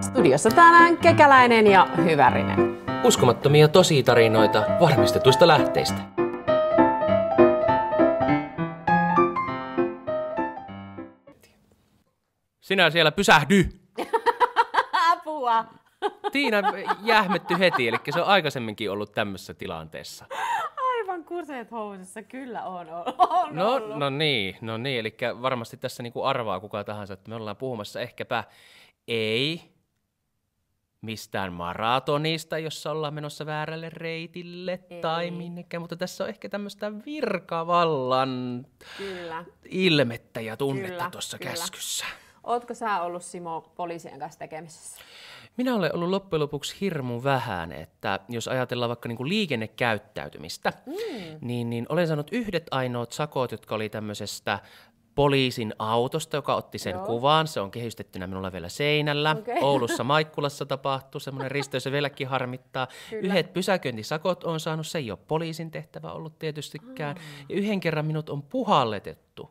Studiossa tänään Kekäläinen ja Hyvärinen. Uskomattomia tositarinoita varmistetuista lähteistä. Sinä siellä pysähdy! Apua! Tiina jähmetty heti, eli se on aikaisemminkin ollut tämmöisessä tilanteessa. Aivan kuseet housussa, kyllä on ollut. No niin, eli varmasti tässä niinku arvaa kuka tahansa, että me ollaan puhumassa ehkäpä ei mistään maratonista, jossa ollaan menossa väärälle reitille tai minnekään, mutta tässä on ehkä tämmöistä virkavallan ilmettä ja tunnetta tuossa käskyssä. Ootko sä ollut, Simo, poliisien kanssa tekemisissä? Minä olen ollut loppujen lopuksi hirmu vähän, että jos ajatellaan vaikka niinku liikennekäyttäytymistä, niin olen saanut yhdet ainoat sakot, jotka oli tämmöisestä poliisin autosta, joka otti sen kuvan. Se on kehystettynä minulla vielä seinällä. Okay. Oulussa Maikkulassa tapahtui semmoinen risteys, se vieläkin harmittaa. Kyllä. Yhdet pysäköintisakot on saanut, se ei ole poliisin tehtävä ollut tietystikään. Ja yhden kerran minut on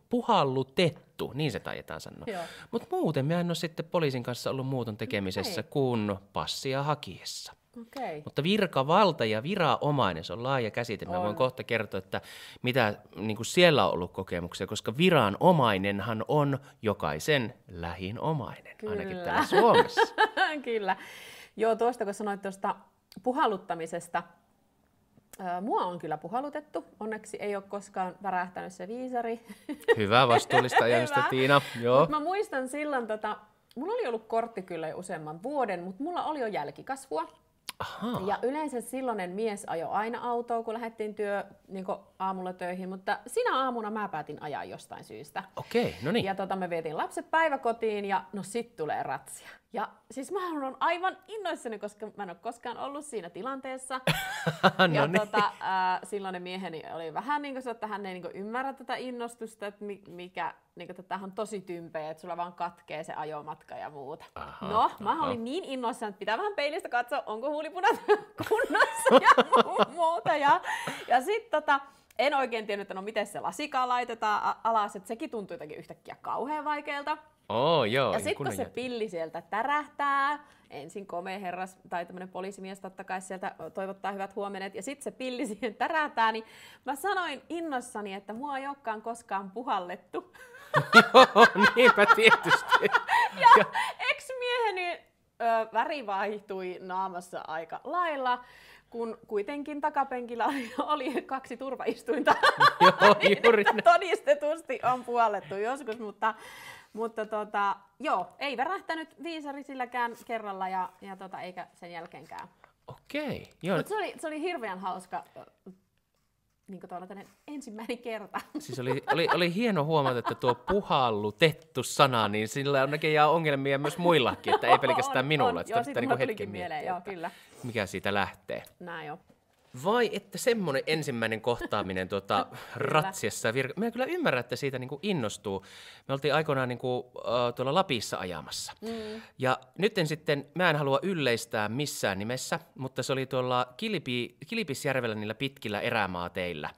puhallutettu, niin se taidetaan sanoa. Mutta muuten minä en ole sitten poliisin kanssa ollut muuton tekemisessä kuin passia hakiessa. Okay. Mutta virkavalta ja viranomainen, se on laaja käsite. Mä voin kohta kertoa, että mitä niin kuin siellä on ollut kokemuksia, koska viranomainenhan on jokaisen lähinomainen, ainakin täällä Suomessa. Kyllä. Joo, tuosta kun sanoit tuosta puhalluttamisesta, mua on kyllä puhallutettu. Onneksi ei ole koskaan värähtänyt se viisari. Hyvä, vastuullista ajamista, Tiina. Joo. Mä muistan silloin, mulla oli ollut kortti kyllä jo useamman vuoden, mutta mulla oli jo jälkikasvua. Aha. Ja yleensä silloinen mies ajoi aina autoa, kun lähdettiin niin aamulla töihin, mutta sinä aamuna mä päätin ajaa jostain syystä. Okei, no niin. Ja me vietiin lapset päiväkotiin ja no sit tulee ratsia. Ja siis mä olen aivan innoissani, koska mä en ole koskaan ollut siinä tilanteessa. No ja niin. silloinen mieheni oli vähän niin kuin että hän ei niin ymmärrä tätä innostusta, että mikä niin että tämähän on tosi tympeä, että sulla vaan katkee se ajomatka ja muuta. Mä olin niin innoissani, että pitää vähän peilistä katsoa, onko huulipunat kunnossa ja muuta. Ja sitten en oikein tiennyt, että no miten se lasikaa laitetaan alas, että sekin tuntui jotenkin yhtäkkiä kauhean vaikealta. Joo, ja sitten kun se pilli sieltä tärähtää, ensin komea herras tai tämmöinen poliisimies totta kai sieltä toivottaa hyvät huomenet, ja sitten se pilli siihen tärähtää, niin mä sanoin innossani, että mua ei olekaan koskaan puhallettu. Joo, niinpä tietysti. ja ex-mieheni väri vaihtui naamassa aika lailla, kun kuitenkin takapenkillä oli 2 turvaistuinta, juuri todistetusti on puhallettu joskus, mutta ei värähtänyt viisari silläkään kerralla ja eikä sen jälkeenkään. Okei. Mutta se oli hirveän hauska niin ensimmäinen kerta. Siis oli hieno huomata, että tuo puhallutettu sana, niin sillä on näköjään ongelmia myös muillakin, että ei pelkästään minulla. Että sitä pitää hetken miettiä, kyllä. Mikä siitä lähtee. Näin jo. Vai että semmoinen ensimmäinen kohtaaminen ratsiassa. Mä kyllä ymmärrän, että siitä niinku innostuu. Me oltiin aikoinaan niinku, tuolla Lapissa ajamassa. Ja nyt mä en halua yleistää missään nimessä, mutta se oli tuolla Kilpisjärvellä niillä pitkillä erämaateillä,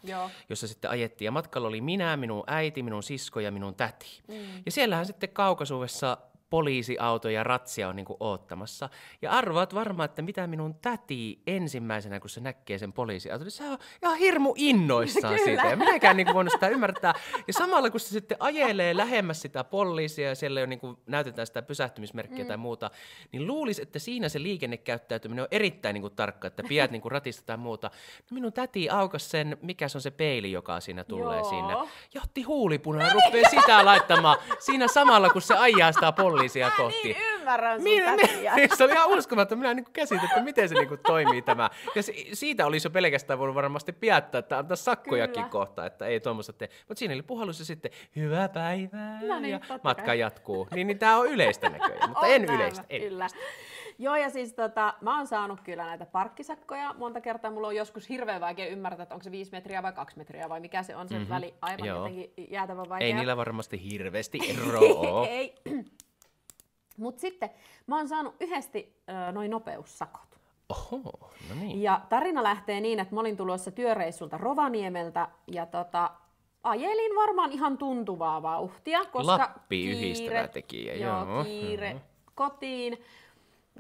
jossa sitten ajettiin. Ja matkalla oli minä, minun äiti, minun sisko ja minun täti. Ja siellähän sitten Kaukasuudessa poliisiauto ja ratsia on niinku oottamassa. Ja arvaat varmaan, että mitä minun täti ensimmäisenä, kun se näkee sen poliisiauton, niin se on ihan hirmu innoissaan siitä. Ja minäkään niinku voinut sitä ymmärtää. Ja samalla kun se sitten ajelee lähemmäs sitä poliisia ja siellä jo niinku näytetään sitä pysähtymismerkkiä tai muuta, niin luulisi, että siinä se liikennekäyttäytyminen on erittäin niinku tarkka, että pidät niinku ratista tai muuta. No minun täti aukas sen, mikä se on se peili, joka siinä tulee siinä. Ja otti huulipunan ja rupeaa sitä laittamaan siinä samalla, kun se ajaa sitä poliisia kohti. Niin ymmärrän sun tätiä. Se oli ihan uskomatta. Minä en käsitä, että miten se toimii tämä. Ja siitä olisi jo pelkästään voinut varmasti päättää, että antaa sakkojakin kohta, että ei tuommoista tee. Mutta siinä oli puhallus ja sitten hyvää päivää ja matka jatkuu. Niin tämä on yleistä näköjään, mutta en yleistä. Kyllä. Joo, ja siis mä oon saanut kyllä näitä parkkisakkoja monta kertaa. Mulla on joskus hirveän vaikea ymmärtää, että onko se 5 metriä vai 2 metriä vai mikä se on se väli. Aivan jotenkin jäätävän vaikea. Ei niillä varmasti hirveästi eroa. Ei. Mutta sitten mä oon saanut yhdesti noin nopeussakot. Oho, no niin. Ja tarina lähtee niin, että mä olin tulossa työreissulta Rovaniemeltä ja ajelin varmaan ihan tuntuvaa vauhtia, koska Lappi yhdistävä tekijä. Kiire kotiin.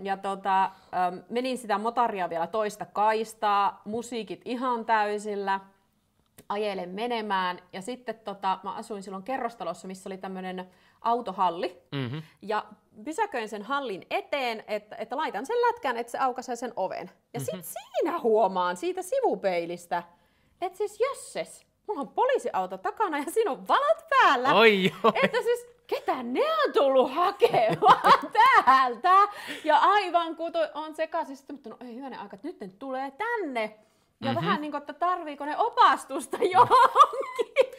Ja menin sitä motaria vielä toista kaistaa, musiikit ihan täysillä, ajelen menemään. Ja sitten mä asuin silloin kerrostalossa, missä oli tämmöinen autohalli. Mm-hmm. Ja pysäköin sen hallin eteen, että laitan sen lätkän, että se aukaisee sen oven. Ja sitten siinä huomaan siitä sivupeilistä, että siis jösses, mulla on poliisiauto takana ja siinä on valot päällä. Oi. Että siis ketä ne on tullut hakemaan täältä? Ja aivan kun on sekaisin, että no ei hyvänen aika, että nyt ne tulee tänne. Ja vähän niin kuin, että tarviiko ne opastusta johonkin.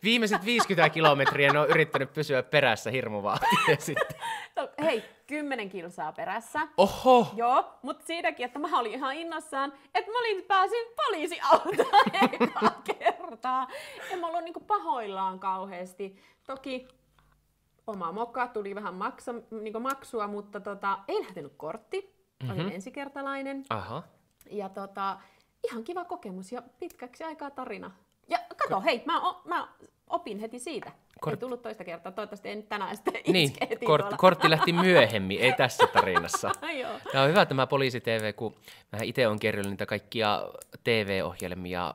Viimeiset 50 kilometriä ne on yrittänyt pysyä perässä hirmuvauhtia sitten. No, hei, 10 kilsaa perässä. Oho! Joo, mutta siinäkin, että mä olin ihan innossaan, että mä pääsin poliisiautoon ekaa kertaa. Ja mä olin niinku pahoillaan kauheasti. Toki oma moka tuli vähän maksua, mutta ei lähtenyt kortti. Olin ensikertalainen. Aha. Ja ihan kiva kokemus ja pitkäksi aikaa tarina. Ja kato, hei, mä opin heti siitä. Ei tullut toista kertaa, toivottavasti ei nyt tänään sitten iske heti kortti lähti myöhemmin, ei tässä tarinassa. Joo. Tämä on hyvä tämä Poliisi-TV, kun mä itse olen kerrannut niitä kaikkia TV-ohjelmia,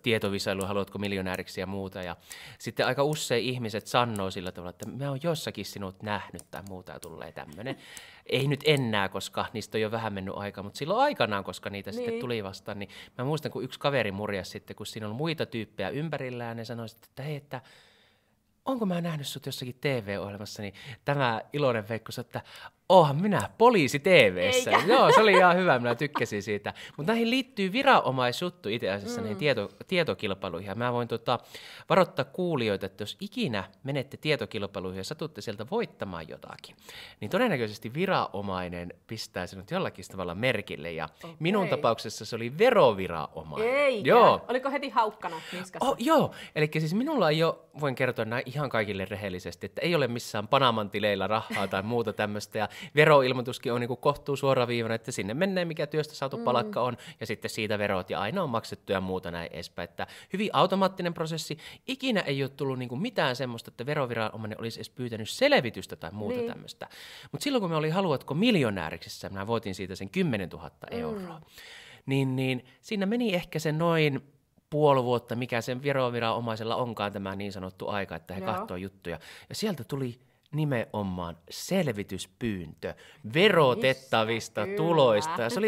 tietovisailu, haluatko miljonääriksi ja muuta. Ja sitten aika usein ihmiset sanoo sillä tavalla, että mä oon jossakin sinut nähnyt tai muuta ja tulee tämmöinen. Ei nyt enää, koska niistä on jo vähän mennyt aikaa, mutta silloin aikanaan, koska niitä sitten tuli vastaan, niin mä muistan, kun yksi kaveri murjasi sitten, kun siinä oli muita tyyppejä ympärillään, ja ne sanoi, että hei, että onko mä nähnyt sut jossakin TV-ohjelmassa, niin tämä iloinen Veikko sanoi, että oonhan minä Poliisi-TV:ssä. Joo, se oli ihan hyvä, minä tykkäsin siitä. Mutta näihin liittyy viranomaisjuttu itse asiassa näihin tietokilpailuihin. Ja mä voin varoittaa kuulijoita, että jos ikinä menette tietokilpailuihin ja satutte sieltä voittamaan jotakin, niin todennäköisesti viranomainen pistää sinut jollakin tavalla merkille. Ja minun tapauksessa se oli veroviranomainen. Eikä. Joo. Oliko heti haukkana niskassa? Joo, eli siis minulla ei ole, voin kertoa näin ihan kaikille rehellisesti, että ei ole missään Panaman tileillä rahaa tai muuta tämmöistä. Ja veroilmoituskin on niin kuin kohtuu suoraviivana, että sinne menee mikä työstä saatu palkka on ja sitten siitä verot ja aina on maksettu ja muuta näin edespäin. Että hyvin automaattinen prosessi. Ikinä ei ole tullut niin kuin mitään semmoista, että veroviranomainen olisi edes pyytänyt selvitystä tai muuta tämmöistä. Mutta silloin kun me oli Haluatko miljonääriksissä, minä voitin siitä sen 10 000 euroa, niin siinä meni ehkä se noin puoli vuotta, mikä sen veroviranomaisella onkaan tämä niin sanottu aika, että he katsoo juttuja. Ja sieltä tuli nimenomaan selvityspyyntö verotettavista tuloista. Ja se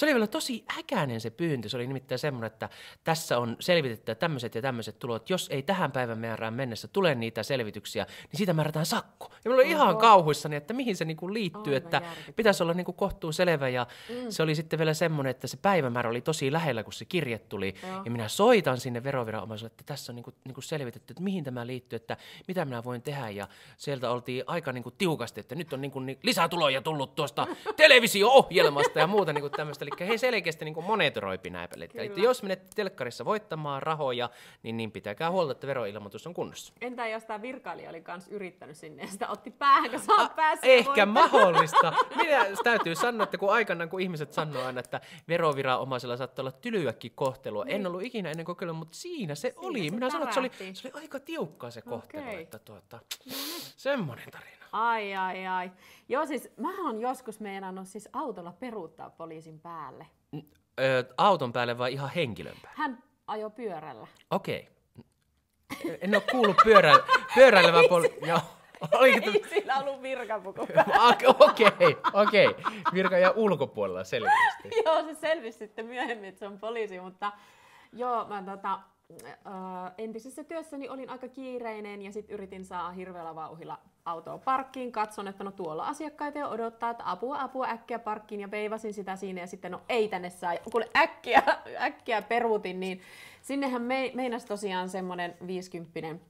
oli vielä tosi äkäinen se pyyntö. Se oli nimittäin semmoinen, että tässä on selvitetty tämmöiset ja tämmöiset tulot. Jos ei tähän päivän määrään mennessä tule niitä selvityksiä, niin siitä määrätään sakko. Ja mulla oli ihan kauhuissani, että mihin se niinku liittyy, että pitäisi olla niinku kohtuu selvä. Ja se oli sitten vielä semmoinen, että se päivämäärä oli tosi lähellä, kun se kirje tuli. Ja minä soitan sinne veroviranomaiselle, että tässä on niinku selvitetty, että mihin tämä liittyy, että mitä minä voin tehdä. Ja sieltä oltiin aika niinku tiukasti, että nyt on niinku lisätuloja tullut tuosta televisio-ohjelmasta ja muuta niinku tämmöistä. Eli he selkeästi niinku monitoroipi näitä. Eli jos menette telkkarissa voittamaan rahoja, niin pitäkää huolta, että veroilmoitus on kunnossa. Entä jos tämä virkailija oli kans yrittänyt sinne ja sitä otti päähän, kun sä oot päässyt ehkä mahdollista. Minä täytyy sanoa, että kun aikanaan kun ihmiset sanoo aina, että veroviranomaisella saattaa olla tylyäkin kohtelua. En ollut ikinä ennen kokeilua, mutta siinä se oli. Minä sanoin, että se oli aika tiukkaa se kohtelu. Että semmoinen tarina. Ai. Joo, siis mä oon joskus meinannut siis autolla peruuttaa poliisin päälle. Auton päälle vai ihan henkilön päälle? Hän ajoi pyörällä. Okei. En ole kuullut pyöräilevän Joo. Ei sillä ollut virkapuku. Okei. Virka ja ulkopuolella selvästi. Joo, se selvisi sitten myöhemmin, että se on poliisi, mutta joo, mä entisessä työssäni olin aika kiireinen ja sitten yritin saada hirveällä vauhdilla autoa parkkiin. Katson, että no tuolla asiakkaita jo odottaa, että apua äkkiä parkkiin ja veivasin sitä siinä ja sitten no ei tänne saa. Kun äkkiä peruutin, niin sinnehän meinasi tosiaan semmoinen 50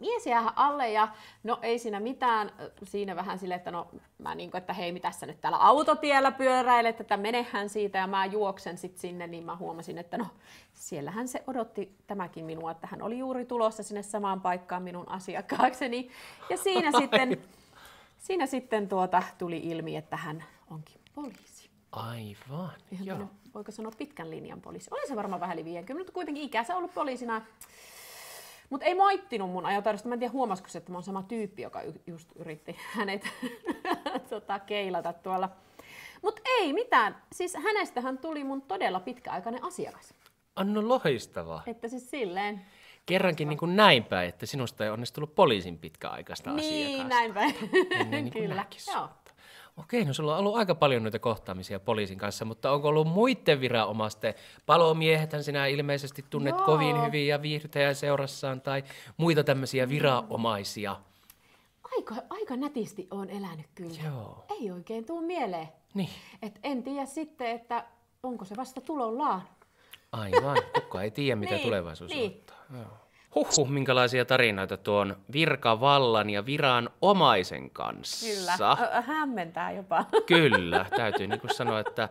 mies jäähän alle ja no ei siinä mitään, siinä vähän silleen, että no mä niinku, että hei mitäs sä nyt täällä autotiellä pyöräilet, että menehän siitä ja mä juoksen sit sinne, niin mä huomasin, että no siellähän se odotti tämäkin minua, että hän oli juuri tulossa sinne samaan paikkaan minun asiakkaakseni ja siinä sitten tuli ilmi, että hän onkin poliisi. Aivan, joo. Voiko sanoa pitkän linjan poliisi? Oli se varmaan vähän yli 50, mutta kuitenkin ikänsä ollut poliisina Mutta ei moittinut mun ajotaidosta. Mä en tiedä, huomasiko se, että mä oon sama tyyppi, joka just yritti hänet keilata tuolla. Mutta ei mitään. Siis hänestähän tuli mun todella pitkäaikainen asiakas. Anno loistavaa. Että siis silleen. Kerrankin niin kuin näin päin, että sinusta ei onnistunut poliisin pitkäaikaista asiakasta. Niin, näin päin. Niin Kyllä. Joo. Okei, no sulla on ollut aika paljon noita kohtaamisia poliisin kanssa, mutta onko ollut muiden viranomaisten, palomiehethän sinä ilmeisesti tunnet kovin hyvin ja viihdytäjän seurassaan, tai muita tämmöisiä viranomaisia? Aika nätisti on elänyt kyllä. Joo. Ei oikein tuu mieleen. Niin. Et en tiedä sitten, että onko se vasta tulollaan. Aivan, kukaan ei tiedä mitä tulevaisuus ottaa. Joo. Minkälaisia tarinoita tuon virkavallan ja viranomaisen kanssa. Kyllä, hämmentää jopa. Kyllä, täytyy niin kuin sanoa, että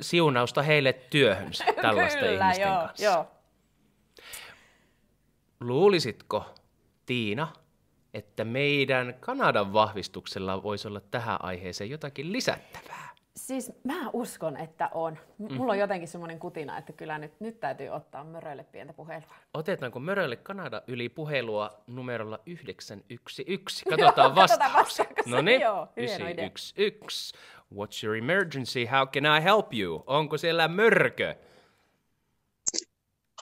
siunausta heille työhönsä tällaisten Kyllä, ihmisten kanssa. Joo. Luulisitko, Tiina, että meidän Kanadan vahvistuksella voisi olla tähän aiheeseen jotakin lisättävää? Siis mä uskon, että on. Mulla on jotenkin semmoinen kutina, että kyllä nyt täytyy ottaa Mörölle pientä puhelua. Otetaanko Mörölle Kanada yli puhelua numerolla 911? Katsotaan vastaus. No niin, 911. What's your emergency? How can I help you? Onko siellä mörkö?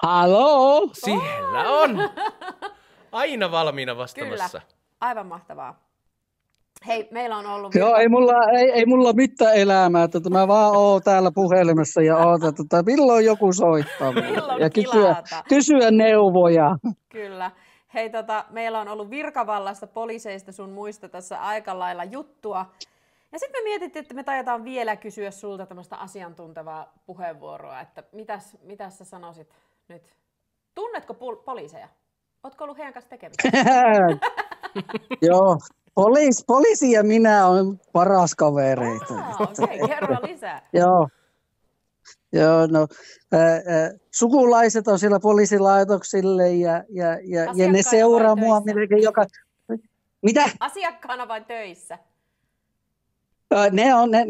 Haloo? Siellä on! Aina valmiina vastaamassa. Kyllä, aivan mahtavaa. Hei, meillä on ollut... Joo, ei mulla mitään elämää, että mä vaan oon täällä puhelimessa ja ootan, että milloin joku soittaa ja kysyä neuvoja. Kyllä. Hei, meillä on ollut virkavallasta, poliiseista sun muista tässä aika lailla juttua. Ja sitten me mietittiin, että me tajetaan vielä kysyä sulta tämmöistä asiantuntevaa puheenvuoroa, että mitäs sä sanoisit nyt? Tunnetko poliiseja? Ootko ollut heidän kanssa tekemisissä? Joo. Poliisi ja minä on paras kavereita. Okei, kerro lisää. Joo, no, sukulaiset on siellä poliisilaitoksille ja ne seuraa mua melkein joka... Mitä? Asiakkaana vai töissä?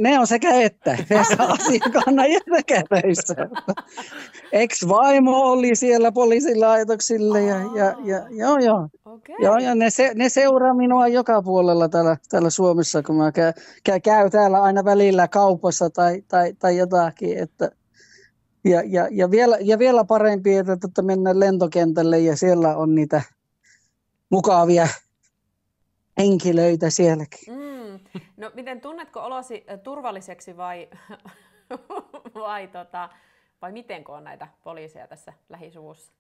Ne on sekä että. Asiakkaana ja sekä töissä. Ex-vaimo oli siellä poliisilaitoksille joo. Okay. Joo, ja ne seuraa minua joka puolella täällä Suomessa, kun mä käyn täällä aina välillä kaupassa tai jotakin. Että, ja vielä parempi, että mennään lentokentälle ja siellä on niitä mukavia henkilöitä sielläkin. No miten tunnetko olosi turvalliseksi vai mitenko on näitä poliiseja tässä lähisuvussa?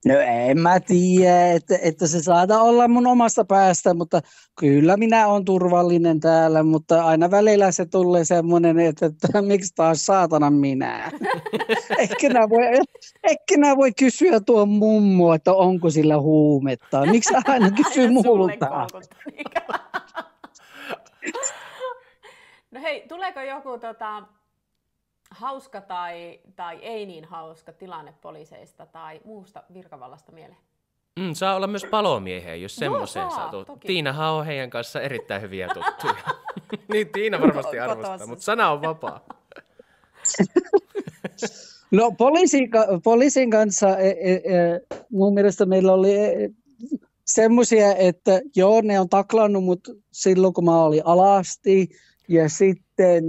No en mä tiedä, että se saattaa olla mun omasta päästä, mutta kyllä minä olen turvallinen täällä, mutta aina välillä se tulee semmoinen, että miksi taas saatana minä. Ehkä nää voi kysyä tuon mummo, että onko sillä huumetta. Miksi aina kysyy multa? No hei, tuleeko joku hauska tai ei niin hauska tilanne poliiseista tai muusta virkavallasta mieleen? Saa olla myös palomiehiä, jos semmoiseen satuu. Tiinahan on heidän kanssa erittäin hyviä tuttuja. Niin Tiina varmasti arvostaa, mutta sana on vapaa. No poliisin kanssa mun mielestä meillä oli semmoisia, että joo, ne on taklannut mut silloin, kun mä olin alasti. Ja sitten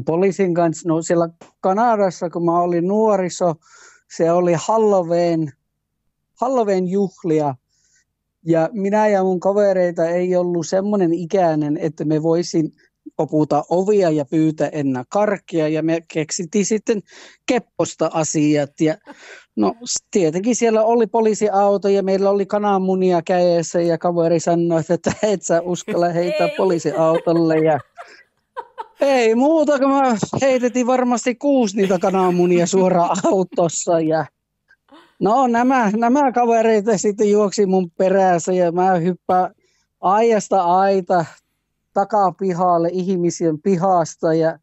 poliisin kanssa, no siellä Kanadassa, kun mä olin nuoriso, se oli Halloween juhlia. Ja minä ja mun kavereita ei ollut semmoinen ikäinen, että me voisin koputa ovia ja pyytää enää karkkia. Ja me keksittiin sitten kepposta asiat. Ja no tietenkin siellä oli poliisiauto ja meillä oli kananmunia kädessä ja kaveri sanoi, että et sä uskalla heittää poliisiautolle. Ja ei muuta, kun mä heitettiin varmasti 6 niitä kananmunia suoraan autossa. Ja no nämä kavereita sitten juoksi mun perässä ja mä hyppään aijasta aita takapihalle ihmisen pihasta ja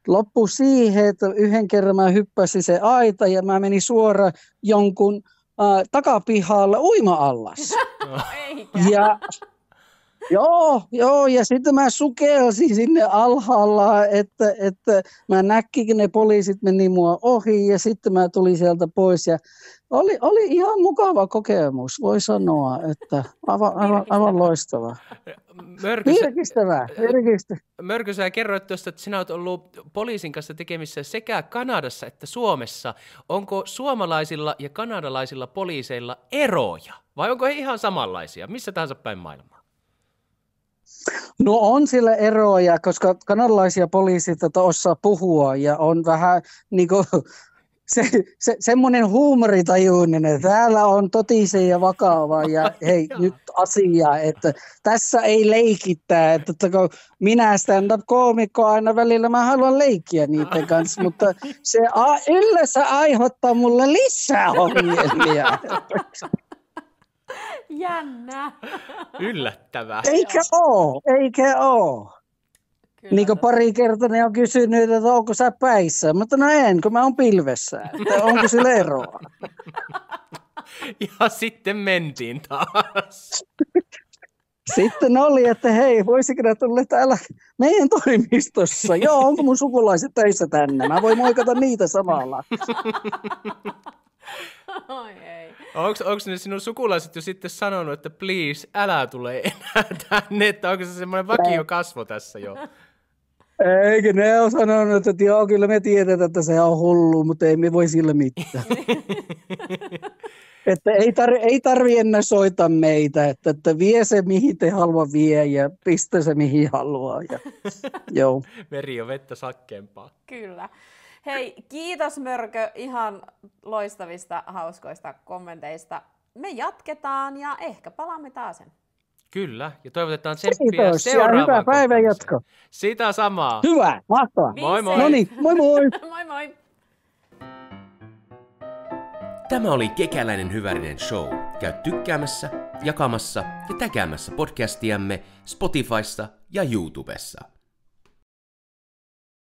loppu siihen, että yhden kerran mä hyppäsin se aita ja mä menin suoraan jonkun takapihalle uima-allas. Joo, ja sitten mä sukelsin sinne alhaalla, että mä näkin, ne poliisit meni mua ohi, ja sitten mä tulin sieltä pois, ja oli ihan mukava kokemus, voi sanoa, että aivan loistava. Virkistävää. Mörkö, sä kerroit tuosta, että sinä olet ollut poliisin kanssa tekemissä sekä Kanadassa että Suomessa. Onko suomalaisilla ja kanadalaisilla poliiseilla eroja, vai onko he ihan samanlaisia, missä tahansa päin maailmaa? No on sillä eroja, koska kanadalaisia poliisit osaa puhua ja on vähän niin kuin semmoinen huumoritajuinen, että täällä on totisen ja vakava ja hei nyt asia, että tässä ei leikitää, että minä stand-up-koomikko aina välillä mä haluan leikkiä niiden kanssa, mutta se yleensä aiheuttaa mulle lisää ongelmia. Jännä. Yllättävää. Eikä oo. Niin kuin pari kertaa ne on kysynyt, että onko sä päissä, mutta no en, kun mä oon pilvessä. Että onko sillä eroa? Ja sitten mentiin taas. Sitten oli, että hei, voisiko ne tulla täällä meidän toimistossa? Joo, onko mun sukulaiset töissä tänne? Mä voin moikata niitä samalla. Oi ei. Onko ne sinun sukulaiset jo sitten sanonut, että please, älä tule enää tänne, että onko se semmoinen vakiokasvo tässä jo? Eikö ne ole sanonut, että joo, kyllä me tiedetään, että se on hullu, mutta ei me voi sillä mitään. Että ei tarvi enää soita meitä, että vie se mihin te halua vie ja pistä se mihin haluaa. Ja, joo. Veri on vettä sakkeempaa. Kyllä. Hei, kiitos Mörkö ihan loistavista, hauskoista kommenteista. Me jatketaan ja ehkä palaamme taas. Kyllä, ja toivotetaan tsemppiä Kiitos, seuraavaan ja hyvää päivän jatko. Sitä samaa. Hyvä, mahtavaa. Moi moi. No niin, moi moi. Moi moi. Tämä oli Kekäläinen Hyvärinen Show. Käy tykkäämässä, jakamassa ja täkäämässä podcastiamme Spotifyssa ja YouTubessa.